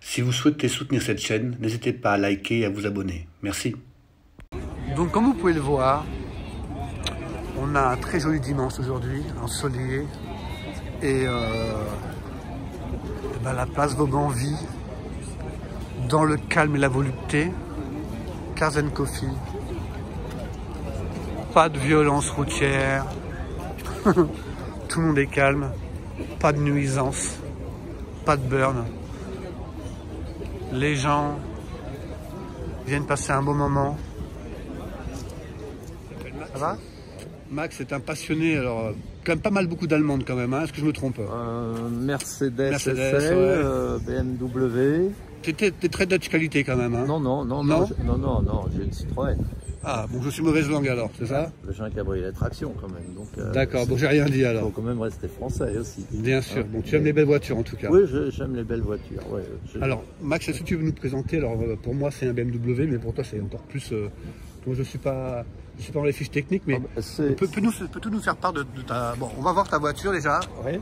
Si vous souhaitez soutenir cette chaîne, n'hésitez pas à liker et à vous abonner. Merci. Donc comme vous pouvez le voir, on a un très joli dimanche aujourd'hui, ensoleillé. Et la place Vauban vit dans le calme et la volupté. Cars & Coffee. Pas de violence routière. Tout le monde est calme. Pas de nuisance. Pas de burn. Les gens viennent passer un bon moment. Ça va? Max est un passionné, alors quand même pas mal beaucoup d'allemandes quand même, hein. Est-ce que je me trompe? Mercedes SL, BMW. T'es très Dutch qualité quand même, hein? Non, j'ai une Citroën. Ah, bon, je suis mauvaise langue alors, c'est ça? J'ai un cabriolet traction quand même. D'accord, bon, j'ai rien dit alors. Il faut quand même rester français aussi. Bien sûr, bon, tu aimes les belles voitures en tout cas. Oui, j'aime les belles voitures. Ouais, alors, Max, est-ce que tu veux nous présenter? Alors, pour moi, c'est un BMW, mais pour toi, c'est encore plus. Donc, je suis pas dans les fiches techniques, mais peux-tu nous faire part de ta. Bon, on va voir ta voiture déjà. Oui.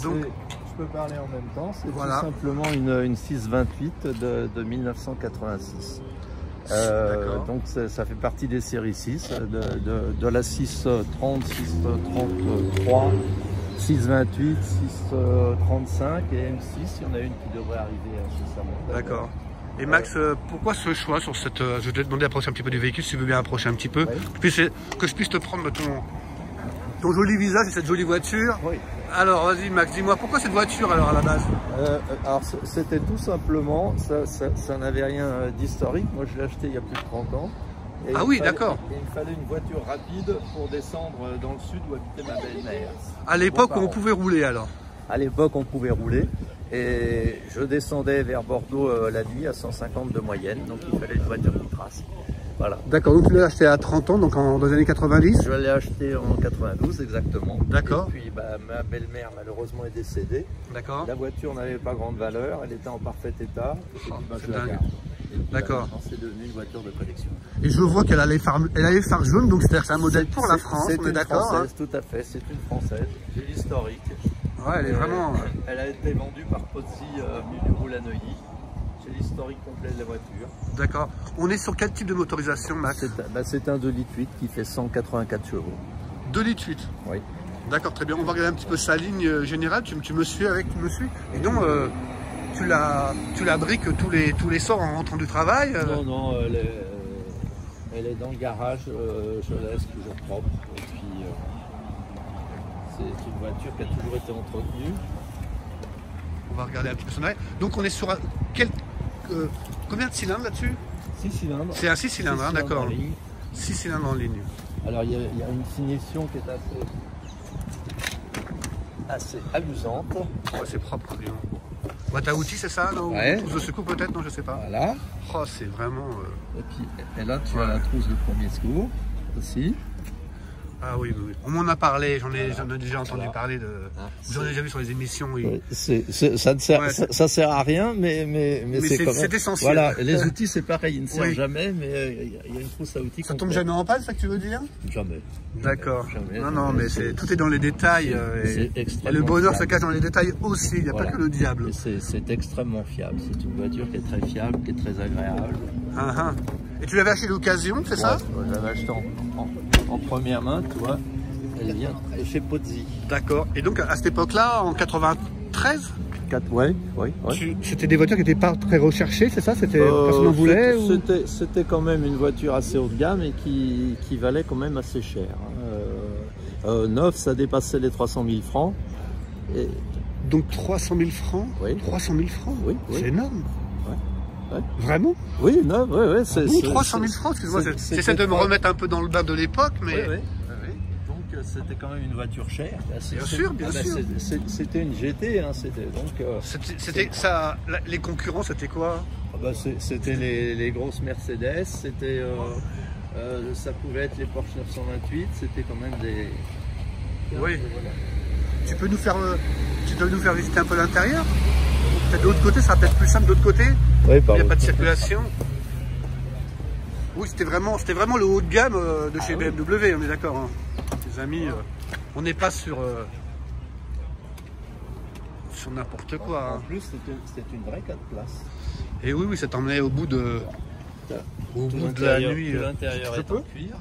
Donc, je peux parler en même temps. C'est tout simplement une 628 de 1986. Donc ça fait partie des séries 6, de la 630, 633, 628, 635 et M6, il y en a une qui devrait arriver incessamment. D'accord. Et Max, pourquoi ce choix sur cette... je vais te demander d'approcher un petit peu du véhicule, si tu veux bien approcher un petit peu, que je puisse te prendre ton joli visage et cette jolie voiture. Oui. Alors vas-y Max, dis-moi, pourquoi cette voiture alors à la base? Alors c'était tout simplement, ça n'avait rien d'historique, moi je l'ai acheté il y a plus de 30 ans. Et oui, d'accord. Il me fallait une voiture rapide pour descendre dans le sud où habitait ma belle-mère. À l'époque où on pouvait rouler alors? À l'époque on pouvait rouler et je descendais vers Bordeaux la nuit à 150 de moyenne, donc il fallait une voiture qui trace. Voilà. D'accord, donc tu l'as acheté à 30 ans, donc dans les années 90? Je l'ai acheté en 92 exactement. D'accord. Et puis ma belle-mère malheureusement est décédée. D'accord. La voiture n'avait pas grande valeur, elle était en parfait état. C'est dingue. D'accord. C'est devenu une voiture de collection. Et je vois qu'elle a les phares jaunes, donc c'est un modèle pour la France, on est d'accord? C'est une française, tout à fait, c'est une française. J'ai l'historique. Ouais, elle est vraiment... Elle a été vendue par Pozzi Mulhouse-Neuilly. J'ai l'historique complet de la voiture. D'accord. On est sur quel type de motorisation, Max? C'est un 2,8 litres qui fait 184 chevaux. 2,8 litres? Oui. D'accord, très bien. On va regarder un petit peu sa ligne générale. Tu me suis avec? Tu me suis? Et donc, tu la briques tous les soirs en rentrant du travail? Non, elle est dans le garage. Je la laisse toujours propre. Et puis, c'est une voiture qui a toujours été entretenue. On va regarder un petit peu son arrêt. Donc, on est sur combien de cylindres là-dessus? 6 cylindres. C'est un 6 cylindres, hein, d'accord. 6 cylindres en ligne. Alors il y a une finition qui est assez amusante. Ouais, c'est propre, bien. Boîte à outils, c'est ça, non? Ouais. Trousse de secours peut-être, non, je sais pas. Voilà. Oh, c'est vraiment... Et là, tu as la trousse de premier secours aussi. Ah oui, on m'en a parlé, j'en ai déjà entendu parler, j'en ai déjà vu sur les émissions. Oui. Ça sert à rien, mais c'est essentiel. Voilà, les outils c'est pareil, ils ne servent jamais, mais il y a une trousse à outils. Ça tombe jamais en panne, c'est ça que tu veux dire? Jamais. D'accord. Non, mais tout est dans les détails. Et le bonheur se cache dans les détails aussi, il n'y a pas que le diable. C'est extrêmement fiable, c'est une voiture qui est très fiable, qui est très agréable. Et tu l'avais acheté d'occasion, c'est ça? Je l'avais acheté en première main, tu vois, elle vient de chez Pozzi. D'accord. Et donc à cette époque-là, en 93? Oui. C'était des voitures qui n'étaient pas très recherchées, c'est ça? C'était personne n'en voulait? C'était quand même une voiture assez haut de gamme et qui valait quand même assez cher. Neuf, ça dépassait les 300 000 francs. Et... Donc 300 000 francs? Oui. 300 000 francs? Oui. C'est énorme. Ouais. Vraiment? Oui, non, ouais, c'est... 300 000 francs, excuse-moi, j'essaie de me remettre un peu dans le bain de l'époque, mais... Oui. Donc c'était quand même une voiture chère. Bien sûr. C'était une GT, hein, c'était ça. Les concurrents, c'était quoi? C'était les grosses Mercedes, c'était... ça pouvait être les Porsche 928, c'était quand même des... Oui. Tu peux nous faire visiter un peu l'intérieur? Peut-être de l'autre côté, ça sera peut-être plus simple de l'autre côté. Oui, il n'y a pas de circulation. Oui, c'était vraiment le haut de gamme de chez BMW, on est d'accord, hein. Les amis, on n'est pas sur sur n'importe quoi. En plus, c'est une vraie 4 places. Et oui, oui, ça t'emmenait au bout de, la nuit. Tout l'intérieur est en cuir.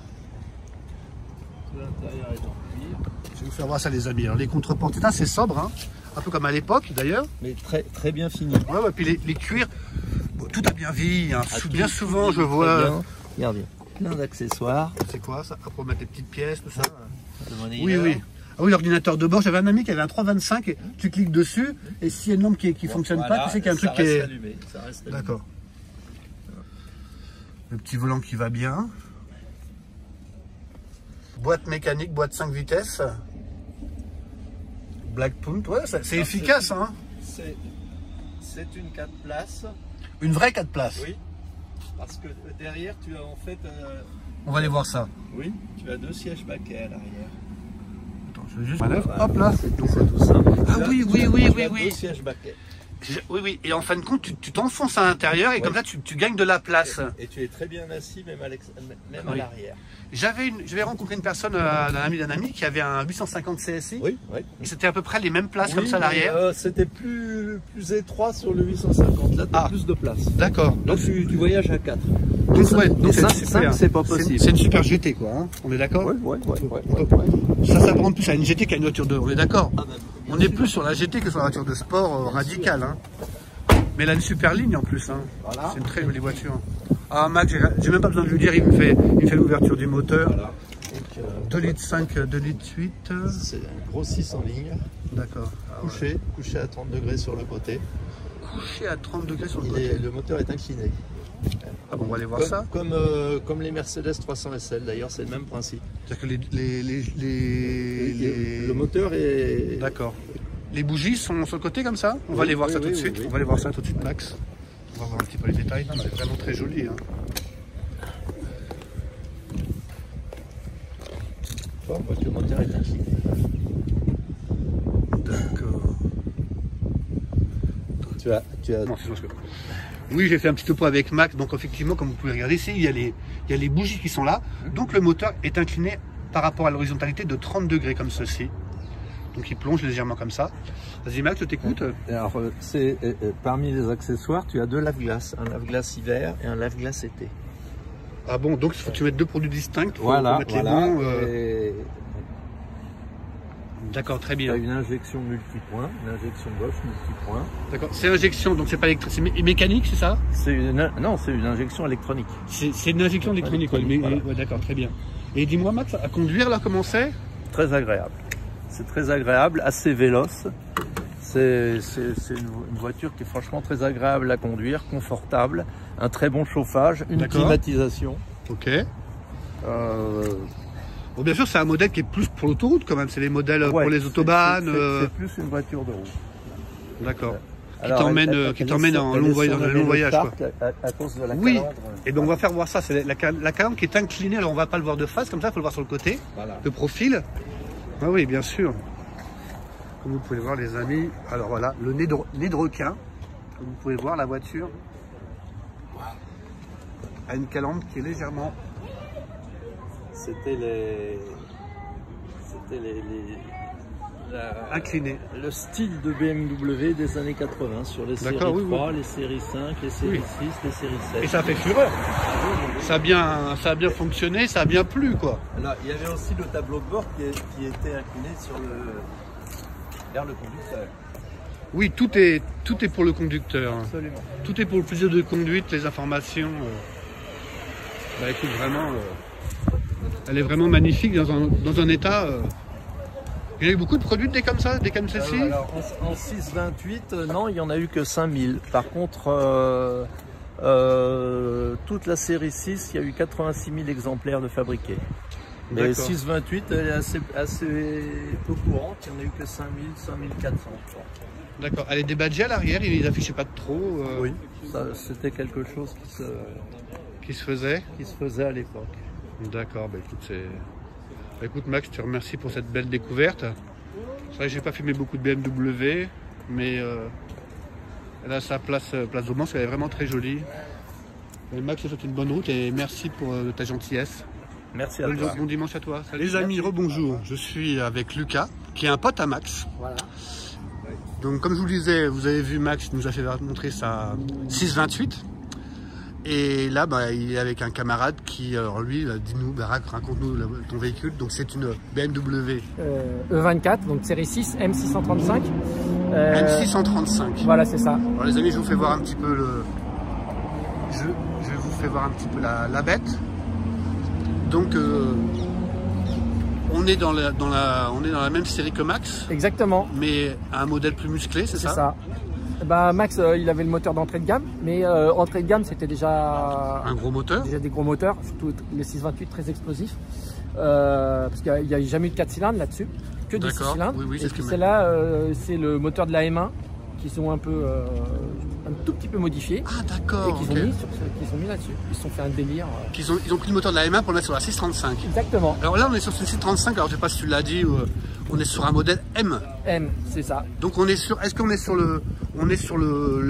Tout l'intérieur est en cuir. Je vais vous faire voir ça, les amis. Alors, les contreportes, c'est assez sobre, hein, un peu comme à l'époque d'ailleurs. Mais très bien fini. Ouais, ouais, puis les cuirs, bon, tout a bien vieilli. Hein. Bien souvent, je vois. Regardez, plein d'accessoires. C'est quoi ça? Pour mettre des petites pièces, tout ça. Oui, oui. Ah oui, l'ordinateur de bord, j'avais un ami qui avait un 325 et tu cliques dessus et s'il y a une lampe qui ne fonctionne pas, tu sais qu'il y a un truc qui est allumé. D'accord. Le petit volant qui va bien. Boîte mécanique, boîte 5 vitesses. Blackpool, ouais, c'est efficace. Hein. C'est une 4 places. Une vraie 4 places. Oui. Parce que derrière, tu as en fait... On va aller voir ça. Oui, tu as 2 sièges baquets à l'arrière. Je vais juste manœuvre, hop là. C'est tout simple. Ah oui. 2 sièges baquets. Oui. Et en fin de compte, tu t'enfonces à l'intérieur et comme ça, tu gagnes de la place. Et tu es très bien assis, même à l'arrière. J'avais rencontré une personne, un ami d'un ami, qui avait un 850 CSI. Oui. Et c'était à peu près les mêmes places comme ça à l'arrière. C'était plus étroit sur le 850. Là, tu as plus de place. D'accord. Donc tu voyages à 4. Donc 5, c'est pas possible. C'est une super GT, quoi. Hein, on est d'accord? Oui. Ça s'apparente plus à une GT qu'à une voiture de... On est d'accord? On est plus sur la GT que sur la voiture de sport radicale. Hein. Mais elle a une super ligne en plus. Hein. Voilà. C'est une très jolie voiture. Ah, Max, j'ai même pas besoin de lui dire, il me fait l'ouverture du moteur. Voilà. 2 litres 5, 2 litres 8. C'est un gros 6 en ligne. D'accord. Couché à 30 degrés sur le côté. Couché à 30 degrés sur le côté. Le moteur est incliné. Ah bon, on va aller voir ça. Comme les Mercedes 300 SL, d'ailleurs, c'est le même principe. C'est-à-dire que le moteur est... D'accord. Les bougies sont sur le côté comme ça? On va aller voir ça tout de suite. On va aller voir ça tout de suite, Max. On va voir un petit peu les détails. C'est vraiment très joli. Hein. Le moteur est incliné. D'accord. Tu as... Non, c'est que... Oui, j'ai fait un petit topo avec Max. Donc effectivement, comme vous pouvez regarder ici, il y a les bougies qui sont là. Donc le moteur est incliné par rapport à l'horizontalité de 30 degrés comme ceci. Donc il plonge légèrement comme ça. Vas-y Max, je t'écoute. Alors parmi les accessoires, tu as 2 lave-glaces. Un lave-glace hiver et un lave-glace été. Ah bon, donc il faut que tu mettes 2 produits distincts. Voilà. Les bons, D'accord, très bien. Tu as une injection multipoint, une injection Bosch multipoint. D'accord, c'est injection, donc c'est pas électrique, c'est mécanique, c'est ça? Non, c'est une injection électronique. C'est une injection électronique, voilà. Ouais, d'accord, très bien. Et dis-moi Max, à conduire là, comment c'est? Très agréable. C'est très agréable, assez véloce. C'est une voiture qui est franchement très agréable à conduire, confortable, un très bon chauffage, une climatisation. Ok. Bon, bien sûr, c'est un modèle qui est plus pour l'autoroute quand même. C'est les modèles pour les autobahnes. C'est plus une voiture de route. D'accord. Qui t'emmène en long voyage. Quoi. À cause de la calandre. Oui. Et donc on va faire voir ça. C'est la calandre qui est inclinée. Alors on va pas le voir de face comme ça. Il faut le voir sur le côté, de profil. Ah oui, bien sûr. Comme vous pouvez voir, les amis. Alors voilà, le nez de requin. Comme vous pouvez voir, la voiture a une calandre qui est légèrement. C'était incliné. Le style de BMW des années 80 sur les séries 3, les séries 5, les séries 6, les séries 7. Et ça fait fureur. Ça a bien fonctionné, ça a bien plu quoi. Là, il y avait aussi le tableau de bord qui était incliné vers le conducteur. Oui, tout est pour le conducteur. Absolument. Tout est pour le plaisir de conduite, les informations. Bah écoute, vraiment, elle est vraiment magnifique dans un état. Il y a eu beaucoup de produits comme ça, des comme celle-ci. Alors en 628, non, il n'y en a eu que 5000. Par contre, toute la série 6, il y a eu 86 000 exemplaires de fabriqués. Mais 628, elle est assez peu courante, il n'y en a eu que 5000, 5400. D'accord. Elle est débadgée à l'arrière, ils n'affichaient pas de trop. Oui, c'était quelque chose qui se faisait à l'époque. D'accord, bah écoute Max, je te remercie pour cette belle découverte. C'est vrai que j'ai pas filmé beaucoup de BMW, mais elle a sa place au Mans, elle est vraiment très jolie. Et Max, je te souhaite une bonne route et merci pour ta gentillesse. Merci à toi. Bon dimanche à toi. Salut les amis, rebonjour. Je suis avec Lucas, qui est un pote à Max. Voilà. Donc comme je vous le disais, vous avez vu Max nous a fait montrer sa 628. Et là, bah, il est avec un camarade qui, alors lui, dis-nous, raconte-nous ton véhicule. Donc c'est une BMW E24, donc série 6, M635. M635. Voilà, c'est ça. Alors les amis, je vous fais voir un petit peu le... Je vous fais voir un petit peu la bête. Donc on est dans la même série que Max. Exactement. Mais un modèle plus musclé, c'est ça? C'est ça. Bah, Max, il avait le moteur d'entrée de gamme, mais entrée de gamme, c'était déjà un gros moteur. Déjà des gros moteurs, surtout les 628 très explosifs, parce qu'il n'y a jamais eu de 4 cylindres là-dessus, que des 6 cylindres. Oui, et puis celle-là, c'est le moteur de la M1 qui sont un tout petit peu modifiés. Ah d'accord. Et qu'ils ont mis là-dessus. Ils se sont fait un délire. Ils ont pris le moteur de la M1 pour le mettre sur la 635. Exactement. Alors là, on est sur une 635. Alors je sais pas si tu l'as dit. On est sur un modèle M. M, c'est ça. Donc on est sur. Est-ce qu'on est sur le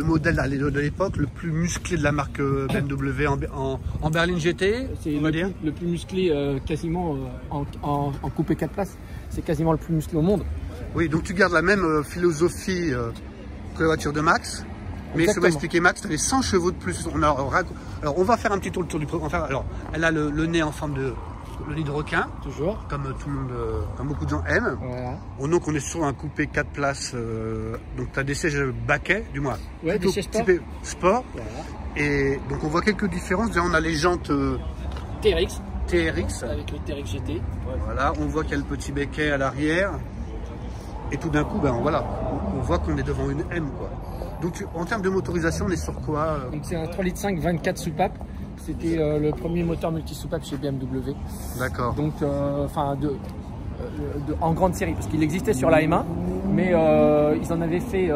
modèle de l'époque le plus musclé de la marque BMW en berline GT? C'est le plus musclé quasiment en coupé 4 places. C'est quasiment le plus musclé au monde. Oui, donc tu gardes la même philosophie que la voiture de Max. Mais ça va expliquer Max, tu avais 100 chevaux de plus. Alors on va faire un petit tour du produit. Alors elle a le nez en forme de le nid de requin. Toujours. Comme tout le monde, comme beaucoup de gens aiment. Voilà. Donc on est sur un coupé 4 places. Donc tu as des sièges baquets, du moins. Ouais, des sièges sport. Voilà. Et donc on voit quelques différences. Déjà on a les jantes TRX. Avec le TRX GT. Voilà, on voit qu'il y a le petit becquet à l'arrière. Et tout d'un coup, ben voilà, on voit qu'on est devant une M, quoi. Donc en termes de motorisation, on est sur quoi? Donc c'est un 3,5 litres 24 soupapes. C'était le premier moteur multi-soupape chez BMW. D'accord. Donc en grande série, parce qu'il existait sur la M1, mais ils en avaient fait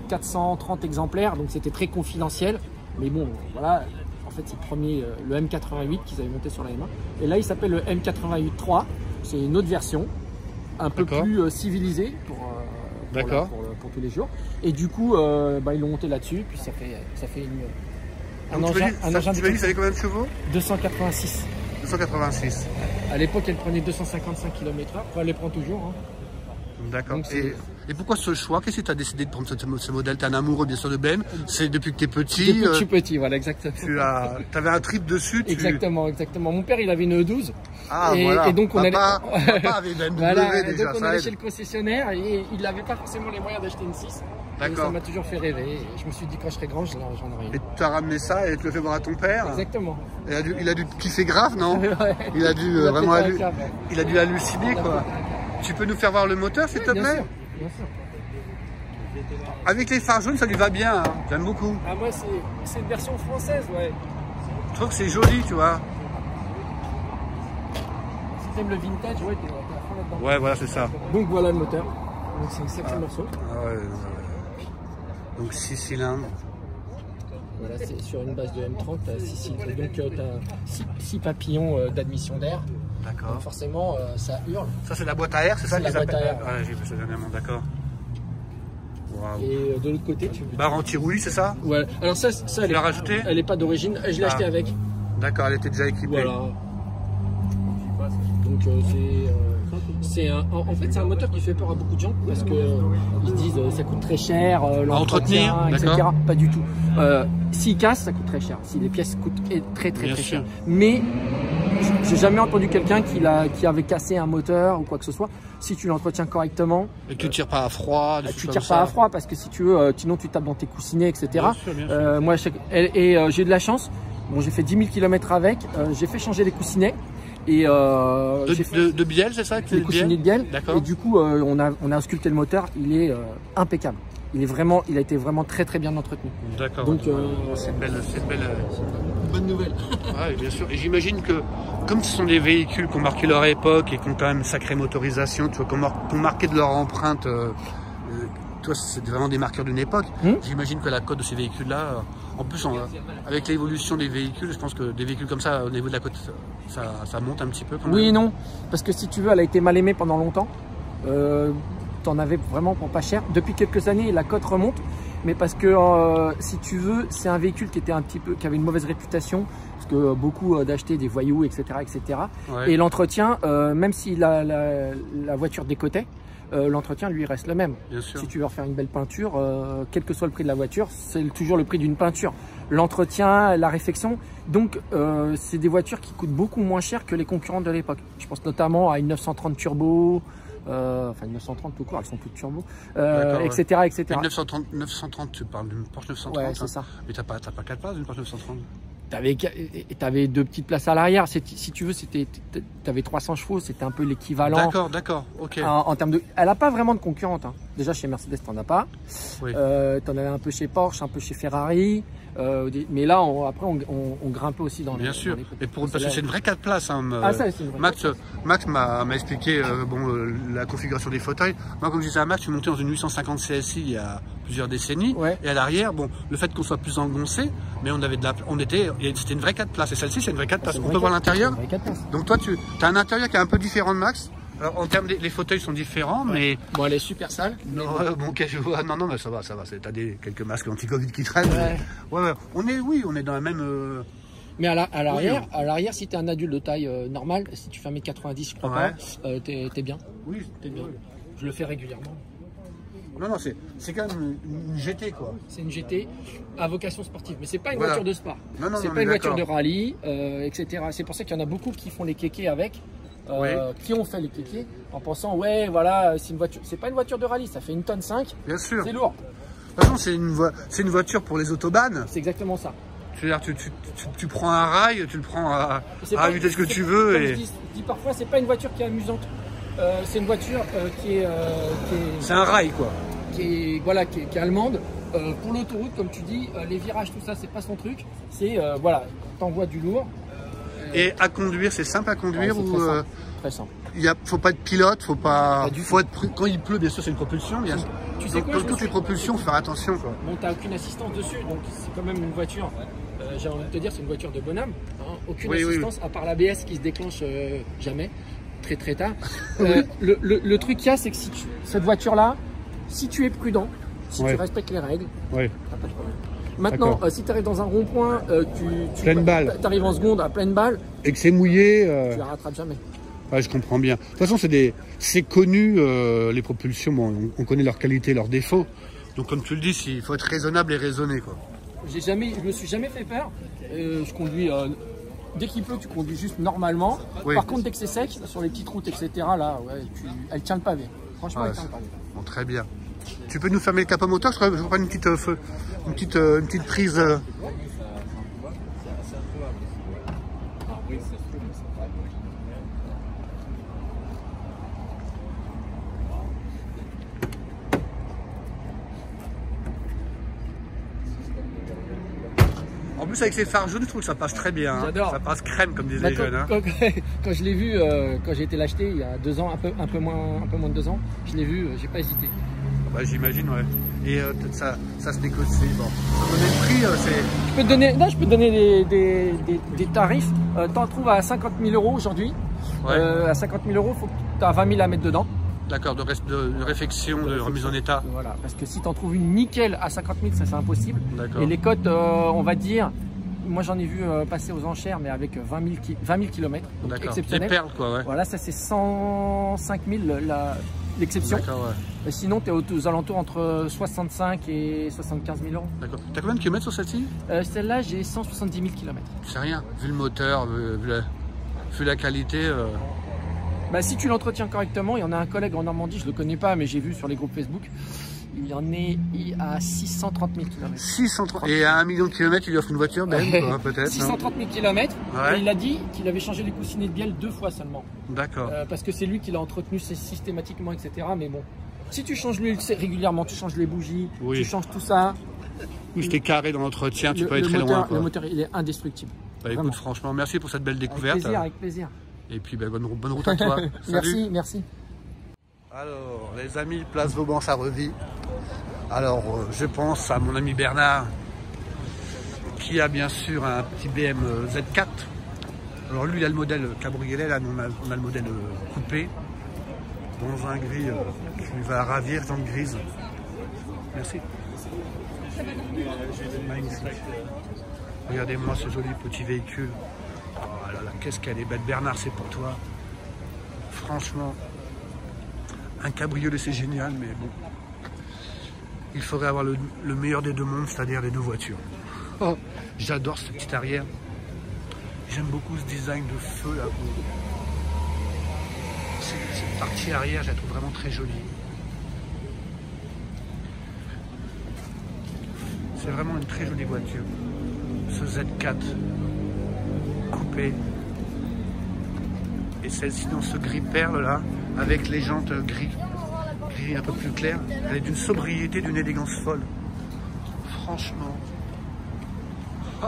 430 exemplaires, donc c'était très confidentiel. Mais bon, voilà, en fait c'est le premier, le M88 qu'ils avaient monté sur la M1. Et là il s'appelle le M88-3, c'est une autre version, un peu plus civilisée pour tous les jours. Et du coup, ils l'ont monté là-dessus, puis ça fait un engin. Tu m'as dit, ça avait combien de chevaux? 286. 286. À l'époque, elle prenait 255 km/h. Enfin, elle les prend toujours. Hein. D'accord. Et pourquoi ce choix? Qu'est-ce que tu as décidé de prendre ce modèle? Tu es un amoureux bien sûr de BM. C'est depuis que tu es petit. Depuis que je suis petit, voilà, exactement. Tu avais un trip dessus. Exactement. Mon père, il avait une E12. Ah, voilà. Et donc Papa avait une BMW voilà, déjà. Donc on allait chez le concessionnaire et il n'avait pas forcément les moyens d'acheter une 6. D'accord. Ça m'a toujours fait rêver. Et je me suis dit quand je serai grand, j'en aurai une. Et tu as ramené ça et tu le fais voir à ton père? Exactement. Il a dû kiffer grave, non? Ouais. Il a dû vraiment halluciner, quoi. Tu peux nous faire voir le moteur, s'il te plaît? Bien sûr. Avec les phares jaunes, ça lui va bien, hein. J'aime beaucoup. Ah, moi, c'est une version française, ouais. Je trouve que c'est joli, tu vois. Si t'aimes le vintage, ouais, t'es à fond là-dedans. Ouais, voilà, c'est ça. Donc voilà le moteur. Donc c'est un sacré morceau. Ah ouais. Donc 6 cylindres. Voilà, c'est sur une base de M30, tu as 6 cylindres. Donc tu as 6 papillons d'admission d'air. D'accord. Forcément, ça hurle. Ça, c'est la boîte à air, c'est ça? C'est la boîte à air. Ouais, j'ai vu ça dernièrement, d'accord. Wow. Et de l'autre côté, tu barre anti-roulis, c'est ça? Ouais. Alors ça tu l'as rajouté? Elle n'est pas d'origine, je l'ai acheté avec. D'accord, elle était déjà équipée. Voilà. Donc en fait c'est un moteur qui fait peur à beaucoup de gens parce que ils se disent ça coûte très cher, l'entretien, etc. Pas du tout. S'il casse, ça coûte très cher. Si les pièces coûtent très cher. Mais j'ai jamais entendu quelqu'un qui avait cassé un moteur ou quoi que ce soit. Si tu l'entretiens correctement. Et que tu tires pas à froid. Tu tires pas à froid parce que si tu veux, sinon tu tapes dans tes coussinets, etc. Bien sûr. Moi j'ai eu de la chance. Bon, j'ai fait 10 000 km avec. J'ai fait changer les coussinets. Et de bielle, c'est ça? Les coussinets de bielle. D'accord. Et du coup, on a ausculté le moteur. Il est impeccable. Il a été vraiment très bien entretenu. D'accord. Donc c'est une belle bonne nouvelle. Ouais, bien sûr. Et j'imagine que comme ce sont des véhicules qui ont marqué leur époque et qui ont quand même une sacrée motorisation, tu vois, qui ont marqué de leur empreinte. Toi, c'est vraiment des marqueurs d'une époque. J'imagine que la cote de ces véhicules-là, en plus, avec l'évolution des véhicules, je pense que des véhicules comme ça, au niveau de la cote, ça monte un petit peu. Quand même. Oui et non, parce que si tu veux, elle a été mal aimée pendant longtemps. T'en avais vraiment pour pas cher. Depuis quelques années, la cote remonte. mais parce que si tu veux, c'est un véhicule qui était qui avait une mauvaise réputation, parce que beaucoup d'achetaient des voyous, etc., etc. Ouais. Et l'entretien, même si la voiture décotait, l'entretien lui reste le même. Si tu veux refaire une belle peinture, quel que soit le prix de la voiture, c'est toujours le prix d'une peinture. L'entretien, la réfection, donc c'est des voitures qui coûtent beaucoup moins cher que les concurrentes de l'époque. Je pense notamment à une 930 turbo, enfin une 930 tout court, elles sont toutes turbo, etc., etc. Une 930, tu parles d'une Porsche 930. Ouais, c'est ça. Mais t'as pas 4 places d'une Porsche 930. T'avais 2 petites places à l'arrière. Si tu veux, t'avais 300 chevaux, c'était un peu l'équivalent. D'accord, ok. En termes de, elle a pas vraiment de concurrente. Hein. Déjà chez Mercedes, t'en as pas. Oui. T'en avais un peu chez Porsche, un peu chez Ferrari. Mais là, après, on grimpait aussi dans les. Bien sûr. Et parce que c'est une vraie 4 places. Hein, ça, c'est une vraie Max m'a expliqué la configuration des fauteuils. Moi, comme je disais à Max, je suis monté dans une 850 CSI il y a plusieurs décennies. Ouais. Et à l'arrière, bon, le fait qu'on soit plus engoncé, mais c'était une vraie 4 places. Et celle-ci, c'est une vraie 4 places. On peut voir l'intérieur. Donc toi, tu as un intérieur qui est un peu différent de Max. Alors, en termes les fauteuils sont différents, mais bon, elle est super sale. Non, non, mais ça va. T'as quelques masques anti-Covid qui traînent. Ouais. On est dans la même. Mais à l'arrière, si t'es un adulte de taille normale, si tu fais 1m90, je crois pas, t'es bien. Oui, t'es bien. Je le fais régulièrement. Non, c'est quand même une GT, quoi. C'est une GT à vocation sportive, mais c'est pas une voiture de sport. C'est pas une voiture de rallye, etc. C'est pour ça qu'il y en a beaucoup qui font les kékés avec. Qui ont fait les kékés en pensant voilà, c'est pas une voiture de rallye, ça fait 1,5 tonne. Bien sûr. C'est lourd. De toute façon, c'est une voiture pour les autobahns. C'est exactement ça. C'est-à-dire tu prends un rail, tu le prends à la vitesse que tu veux. Et... Je dis parfois, c'est pas une voiture qui est amusante. C'est une voiture qui est c'est un rail, quoi. Qui est allemande. Pour l'autoroute, comme tu dis, les virages, tout ça, c'est pas son truc. C'est t'envoies du lourd. Et à conduire, c'est simple à conduire ou très simple. Faut pas être pilote, faut être quand il pleut, bien sûr, c'est une propulsion. Bien sûr. Tu sais quoi, toutes les propulsions, faut faire attention. Quoi. Bon, t'as aucune assistance dessus, donc c'est quand même une voiture. J'ai envie de te dire, c'est une voiture de bonhomme. Hein, aucune assistance, à part l'ABS qui se déclenche jamais, très tard. Le truc qu'il y a, c'est que cette voiture-là, si tu es prudent, si tu respectes les règles, t'as pas de problème. Maintenant, si tu arrives dans un rond-point, tu arrives en seconde à pleine balle et que c'est mouillé, tu la rattrapes jamais. Ouais, je comprends bien. De toute façon, c'est connu, les propulsions, bon, on connaît leurs qualités, leurs défauts. Donc, comme tu le dis, il faut être raisonnable et raisonné, quoi. Je me suis jamais fait peur. Je conduis, dès qu'il pleut, tu conduis juste normalement. Par contre, dès que c'est sec, sur les petites routes, etc., là, elle tient le pavé. Franchement, elle tient le pavé. Bon, très bien. Tu peux nous fermer le capot moteur? Je vais prendre une petite prise. En plus, avec ces phares jaunes, je trouve que ça passe très bien. J'adore. Ça passe crème, comme disaient les jeunes. Hein. Quand je l'ai vu, quand j'ai été l'acheter il y a 2 ans, un peu moins de 2 ans, je l'ai vu, j'ai pas hésité. Bah, j'imagine, ouais. Et ça se négocie. Bon. Ça donner le prix, je peux te donner des tarifs. T'en trouves à 50 000 € aujourd'hui. À 50 000 €, il faut que tu as 20 000 à mettre dedans. D'accord, de réflexion, de remise en état. Voilà, parce que si tu en trouves une nickel à 50 000, ça c'est impossible. Et les cotes, on va dire, moi j'en ai vu passer aux enchères, mais avec 20 000 km. Donc exceptionnel. Des perles, quoi, ouais. Voilà, ça c'est 105 000 l'exception. Sinon, tu es aux alentours entre 65 et 75 000 €. D'accord. Tu as combien de kilomètres sur celle-ci? Celle-là, j'ai 170 000 km. C'est rien, vu le moteur, vu la qualité. Bah, si tu l'entretiens correctement, il y en a un collègue en Normandie, je le connais pas, mais j'ai vu sur les groupes Facebook, il en est à 630 000 km. 630 et à 1 million de kilomètres, il offre une voiture, peut-être. 630 000 km, et il a dit qu'il avait changé les coussinets de bielle 2 fois seulement. D'accord. Parce que c'est lui qui l'a entretenu systématiquement, etc. Mais bon, si tu changes l'huile régulièrement, tu changes les bougies, tu changes tout ça. Oui, c'était carré dans l'entretien, tu peux aller très loin. Le moteur, il est indestructible. Bah, écoute, franchement, merci pour cette belle découverte. Avec plaisir. Et puis, bonne route à toi. Merci. Alors, les amis, place Vauban-ça-Revit. Alors, je pense à mon ami Bernard, qui a bien sûr un petit BM Z4. Alors, lui, il a le modèle cabriolet, là, on a le modèle coupé, dans un gris qui va ravir, dans le grise. Merci. Magnifique. Regardez-moi ce joli petit véhicule. Oh là là, qu'est-ce qu'elle est belle. Bernard, c'est pour toi. Franchement, un cabriolet, c'est génial, mais bon. Il faudrait avoir le meilleur des deux mondes, c'est-à-dire les deux voitures. Oh, j'adore cette petite arrière. J'aime beaucoup ce design de feu là. Cette partie arrière, je la trouve vraiment très jolie. C'est vraiment une très jolie voiture. Ce Z4 coupé. Et celle-ci dans ce gris perle là, avec les jantes gris un peu plus clair. Elle est d'une sobriété, d'une élégance folle. Franchement. Oh.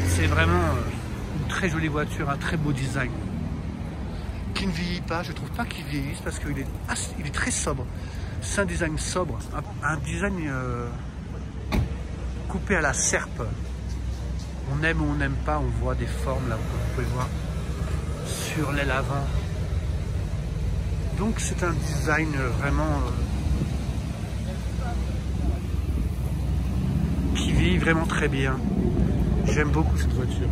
C'est vraiment une très jolie voiture, un très beau design. Qui ne vieillit pas, je ne trouve pas qu'il vieillisse parce qu'il est très sobre. C'est un design sobre, un design coupé à la serpe. On aime ou on n'aime pas, on voit des formes là, vous pouvez voir, sur l'aile avant. Donc c'est un design vraiment qui vieillit vraiment très bien. J'aime beaucoup cette voiture.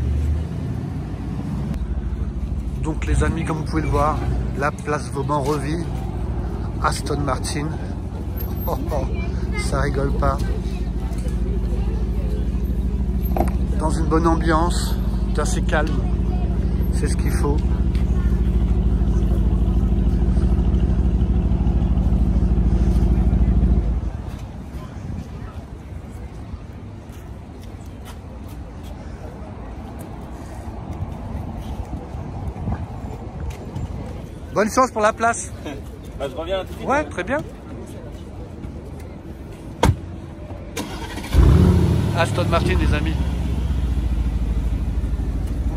Donc les amis, comme vous pouvez le voir, la place Vauban revit. Aston Martin. Oh, oh, ça rigole pas. Dans une bonne ambiance, c'est assez calme. C'est ce qu'il faut. Bonne chance pour la place. Bah, je reviens tout de suite. Ouais, très bien. Aston Martin, les amis.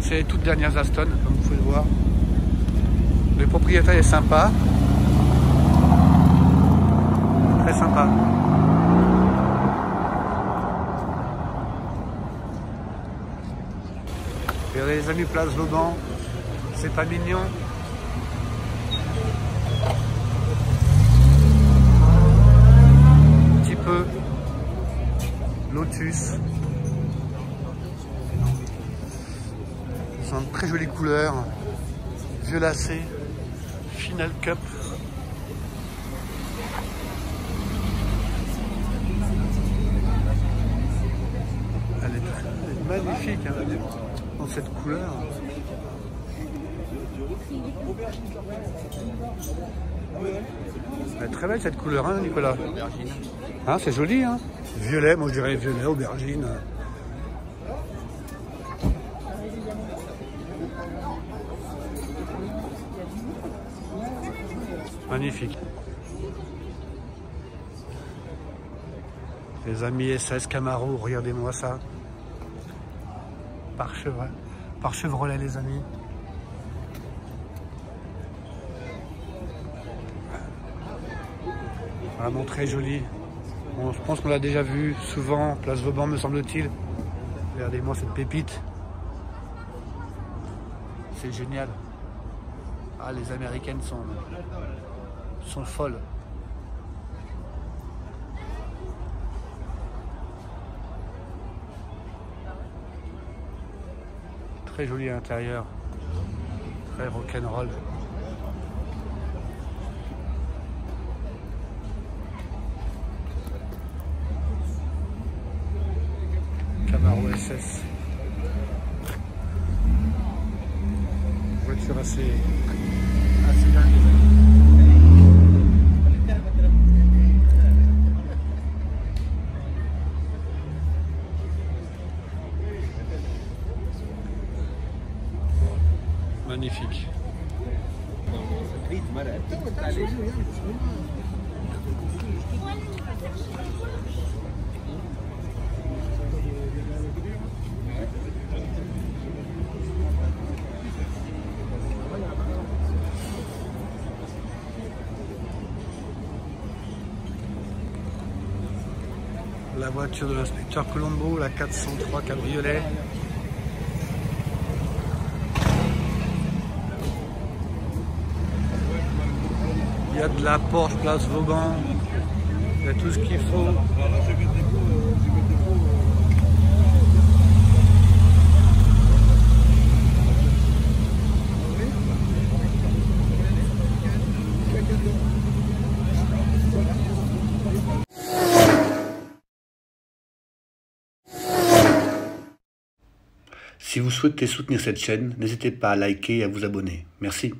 C'est les toutes dernières Aston, comme vous pouvez le voir. Le propriétaire est sympa. Très sympa. Et les amis, place Vauban, c'est pas mignon. Lotus. Ce sont de très jolies couleurs. Violacé. Final Cup. Elle est magnifique hein, dans cette couleur. Elle est très belle cette couleur, hein, Nicolas. Hein, c'est joli, hein. Violet, moi je dirais violet, aubergine. Magnifique. Les amis SS Camaro, regardez-moi ça. Par Chevrolet, les amis. Vraiment très joli. Bon, je pense qu'on l'a déjà vu souvent, place Vauban me semble-t-il. Regardez-moi cette pépite. C'est génial. Ah, les Américaines sont folles. Très joli à l'intérieur. Très rock'n'roll. Camaro SS. Voiture assez dingue. Magnifique. La voiture de l'inspecteur Colombo, la 403 cabriolet. Il y a de la Porsche place Vauban. Il y a tout ce qu'il faut. Si vous souhaitez soutenir cette chaîne, n'hésitez pas à liker et à vous abonner. Merci.